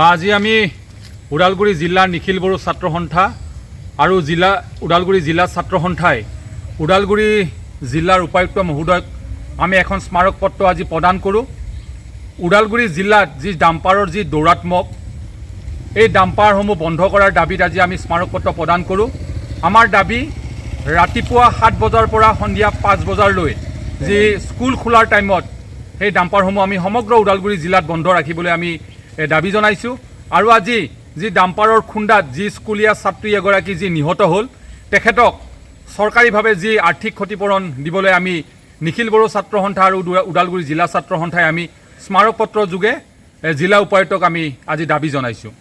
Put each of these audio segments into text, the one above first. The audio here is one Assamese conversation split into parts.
আজি আমি ওদালগুৰি জিলাৰ নিখিল বড়ো ছাত্ৰ সন্থা আৰু ওদালগুৰি জিলা ছাত্ৰ সন্থাই ওদালগুৰি জিলাৰ উপায়ুক্ত মহোদয়ক আমি এখন স্মাৰক পত্ৰ আজি প্ৰদান কৰোঁ। ওদালগুৰি জিলাত যি ডাম্পাৰৰ যি দৌৰাত্মক এই ডাম্পাৰসমূহ বন্ধ কৰাৰ দাবীত আজি আমি স্মাৰক পত্ৰ প্ৰদান কৰোঁ। আমাৰ দাবী ৰাতিপুৱা 7 বজাৰ পৰা সন্ধিয়া 5 বজালৈ যি স্কুল খোলাৰ টাইমত সেই ডাম্পাৰসমূহ আমি সমগ্ৰ ওদালগুৰি জিলাত বন্ধ ৰাখিবলৈ আমি দাবী জনাইছোঁ। আৰু আজি যি ডাম্পাৰৰ খুন্দাত যি স্কুলীয়া ছাত্ৰী এগৰাকী যি নিহত হ'ল তেখেতক চৰকাৰীভাৱে যি আৰ্থিক ক্ষতিপূৰণ দিবলৈ আমি নিখিল বড়ো ছাত্ৰ সন্থা আৰু ওদালগুৰি জিলা ছাত্ৰ সন্থাই আমি স্মাৰক পত্ৰ যোগে জিলা উপায়ুক্তক আমি আজি দাবী জনাইছোঁ।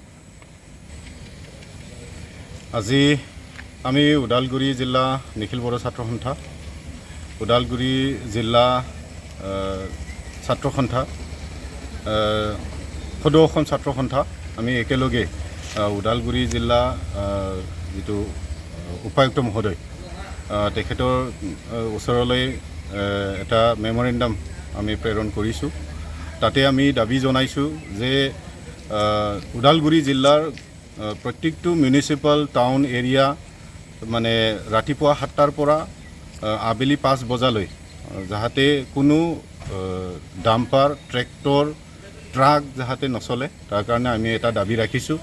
আজি আমি ওদালগুৰি জিলা নিখিল বড়ো ছাত্ৰ সন্থা ওদালগুৰি জিলা ছাত্ৰ সন্থা সদৌ অসম ছাত্ৰ সন্থা আমি একেলগে ওদালগুৰি জিলা যিটো উপায়ুক্ত মহোদয় তেখেতৰ ওচৰলৈ এটা মেমৰেণ্ডাম আমি প্ৰেৰণ কৰিছোঁ। তাতে আমি দাবী জনাইছোঁ যে ওদালগুৰি জিলাৰ প্ৰত্যেকটো মিউনিচিপাল টাউন এৰিয়া মানে ৰাতিপুৱা 7টাৰ পৰা আবেলি 5 বজালৈ যাতে কোনো ডাম্পাৰ ট্ৰেক্টৰ ট্ৰাক যাতে নচলে তাৰ কাৰণে আমি এটা দাবী ৰাখিছোঁ।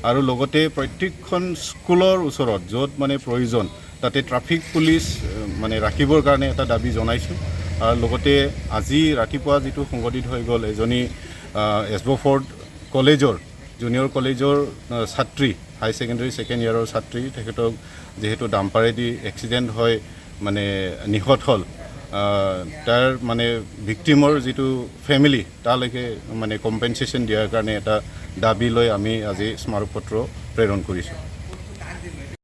আৰু লগতে প্ৰত্যেকখন স্কুলৰ ওচৰত য'ত মানে প্ৰয়োজন তাতে ট্ৰাফিক পুলিচ মানে ৰাখিবৰ কাৰণে এটা দাবী জনাইছোঁ। আৰু লগতে আজি ৰাতিপুৱা যিটো সংঘটিত হৈ গ'ল এজনী এছবফৰ্ড কলেজৰ জুনিয়ৰ কলেজৰ ছাত্ৰী হাই ছেকেণ্ডেৰী ছেকেণ্ড ইয়াৰৰ ছাত্ৰী তেখেতক যিহেতু ডাম্পাৰেদি এক্সিডেণ্ট হৈ মানে নিহত হ'ল তাৰ মানে ভিক্টিমৰ যিটো ফেমিলি তালৈকে মানে কম্পেনচেশ্যন দিয়াৰ কাৰণে এটা দাবী লৈ আমি আজি স্মাৰক পত্ৰ প্ৰেৰণ কৰিছোঁ।